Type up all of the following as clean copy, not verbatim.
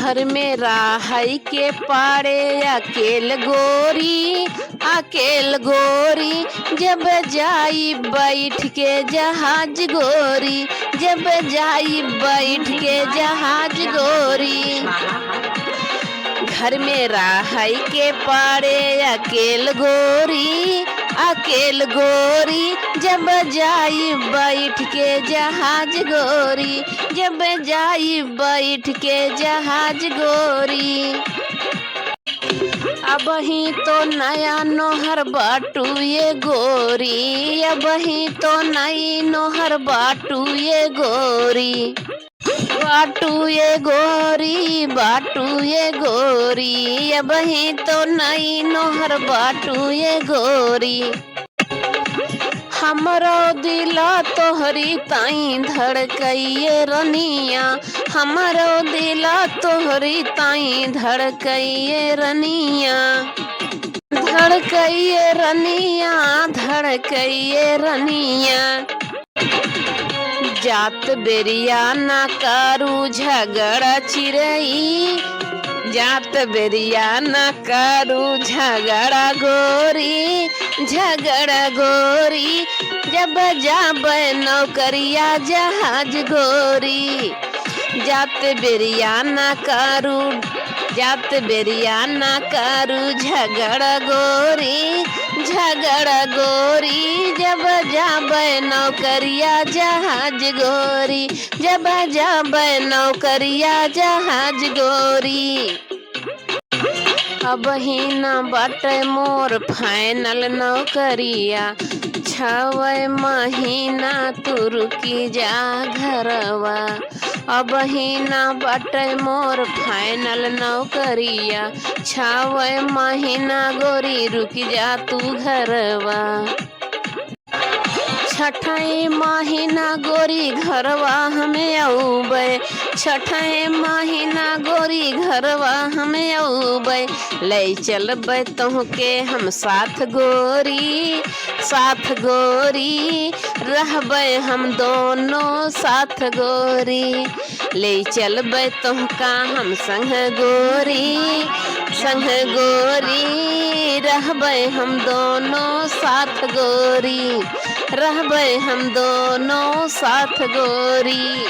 घर में राहई के पाड़े अकेल गोरी जब जाई बैठ के जहाज गोरी, जब जाई बैठ के जहाज गोरी। घर में राहई के पाड़े अकेल गोरी जब जाई बैठ के जहाज गोरी, जब जाई बैठ के जहाज गोरी। अब ही तो नया नोहर बाटू ये गोरी, अब ही तो नई नोहर बाटू ये गोरी, बाटू ये गोरी, बाटू ये गोरी। अब ही तो नई नोहर बाटू ये गोरी। हमरो दिला तोहरी ताई धड़कइये रनिया, हमरो दिला तोहरी ताई धड़कइये रनिया, धड़कइये रनिया, धड़कइये रनिया। जात बेरिया ना करू झगड़ा चिरई, जात बेरिया न करू झगड़ा गोरी, झगड़ा गोरी जब जाब नौकरिया जहाज गोरी। जात बेरिया न करू, जात बेरिया न करू झगड़ा गोरी, झगड़ा गोरी जब जाब नौकरिया जहाज गोरी, जब जाब नौकरिया जहाज गोरी। अब ही न बाटे मोर फाइनल नौकरिया, 6 महीना तू रुकी जा घरवा। अब ही न बाटे मोर फाइनल नौकरिया, 6 महीना गोरी रुकी जा तू घरवा। 6ठे महीना गोरी घरवा हमें औबे, 6ठे महीना गोरी घरवा हमें औबे। ले चलबे तोहके हम साथ गोरी, साथ गोरी रहबे हम दोनों साथ गोरी। ले चलबे तोहका हम संग गोरी, संग गोरी रहबे हम दोनों साथ गोरी, रहबे हम दोनों साथ गोरी।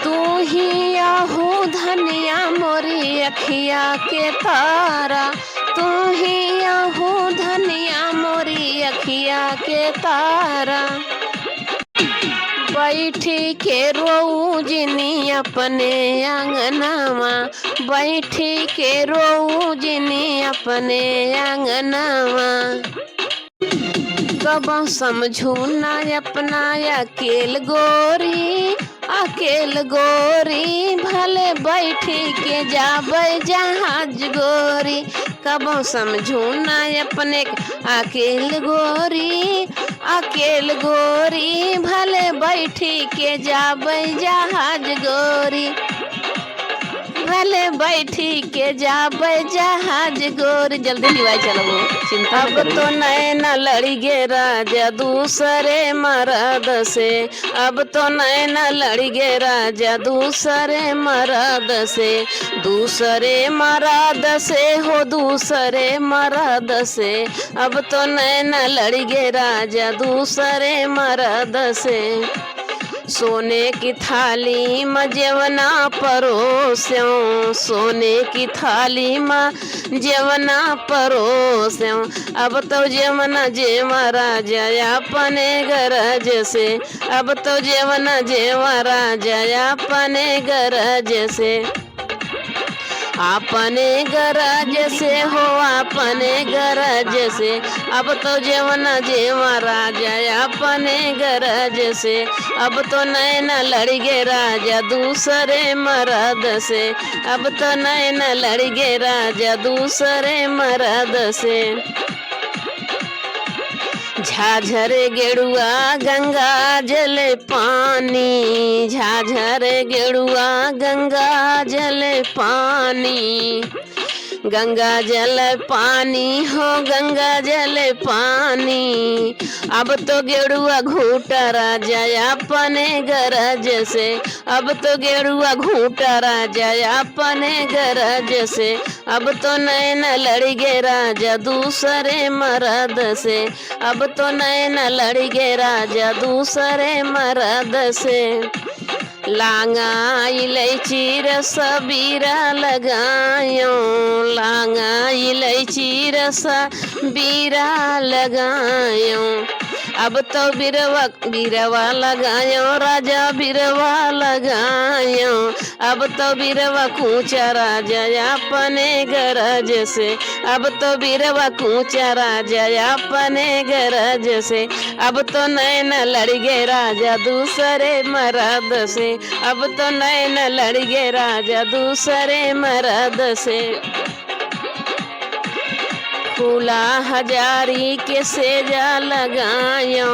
तू ही आहू धनिया मोरी अखिया के तारा, तू ही आहू धनिया मोरी अखिया के तारा। बैठी के रोऊ जिनी अपने आंगनावा, बैठी के रोऊ जिनी अपने आंगनावा। कब समझू ना अपना अकेल गोरी, अकेल गोरी भले बैठी के जाबे जहाज गोरी। कब समझू ना अपने अकेल गोरी, अकेल गोरी भले बैठी के जाबे जहाज गोरी, भले बैठी के जाबे जहाज गोरी। जल्दी लिवाई चलो चिंता। अब तो नैना लड़ी गे राजा दूसरे मर्द से, अब तो नैना लड़ी गे राजा दूसरे मर्द से, दूसरे मर्द से हो दूसरे मर्द से। अब तो नैना लड़ी गे राजा दूसरे मर्द से। सोने की थाली में जेवना परोस्यों, सोने की थाली में जेवना परोस्यों। अब तो जेवना जेवा राजा अपने गरज से, अब तो जेवना जेवा राजा अपने गरज से, अपने गरज से हो अपने गरज से। अब तो जेवना जेवा राजा अपने गरज से। अब तो नैना लड़ी गे राजा दूसरे मर्द से, अब तो नैना लड़ी गे राजा दूसरे मर्द से। झाझरे गेड़ुआ गंगा जल पानी, झाझरे गेड़ुआ गंगा जल पानी। गंगा जल पानी हो गंगा जल पानी, अब तो गेरुआ घूटा राजा अपने गरज से, अब तो गेरुआ घूटा राजा अपने गरज से, अब तो नैन लड़ गे राजा दूसरे मर्द से, अब तो नैन लड़ गे राजा दूसरे मर्द से। लांगा इलायची रस बीरा लगायो, लांगा इलायची रस बीरा लगायो, अब तो बिरवा लगायो राजा बिरवा लगायो, अब तो बिरवा कूचा राजा अपने गरज से, अब तो बिरवा कूचा राजा अपने गरज से, अब तो नैन लड़ गे राजा दूसरे मर्द से, अब तो नैन लड़ गे राजा दूसरे मर्द से। फूला हजारी के सेजा लगायो,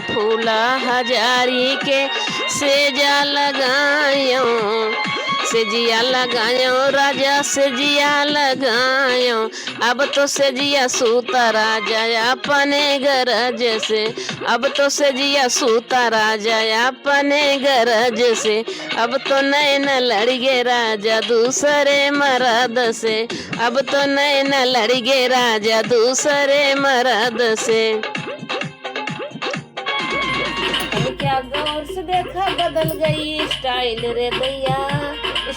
फूला हजारी के सेजा लगायो, सेजिया लगायो राजा सेजिया लगायो, अब तो सेजिया सूता राजा अपने गरज से, अब तो सेजिया सूता राजा अपने गरज से, अब तो नैन लड़ गे राजा दूसरे मर्द से, अब तो नैन लड़ गे राजा दूसरे मर्द से। अब क्या गौर से देखा बदल गई स्टाइल रे दैया,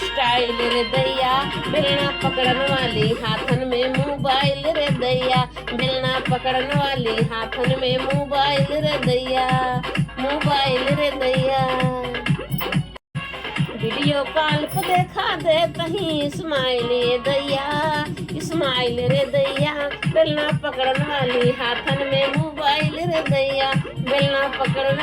स्टाइल रे दैया, बेलना पकड़न वाली हाथन में मोबाइल रे दैया, बेलना पकड़न वाली हाथन में मोबाइल रे दैया, मोबाइल रे दैया। वीडियो कॉल पे देखा दे कहीं स्माइल रे दैया, स्माइल रे दैया, बेलना पकड़न वाली हाथन में मोबाइल रे दैया, बेलना पकड़न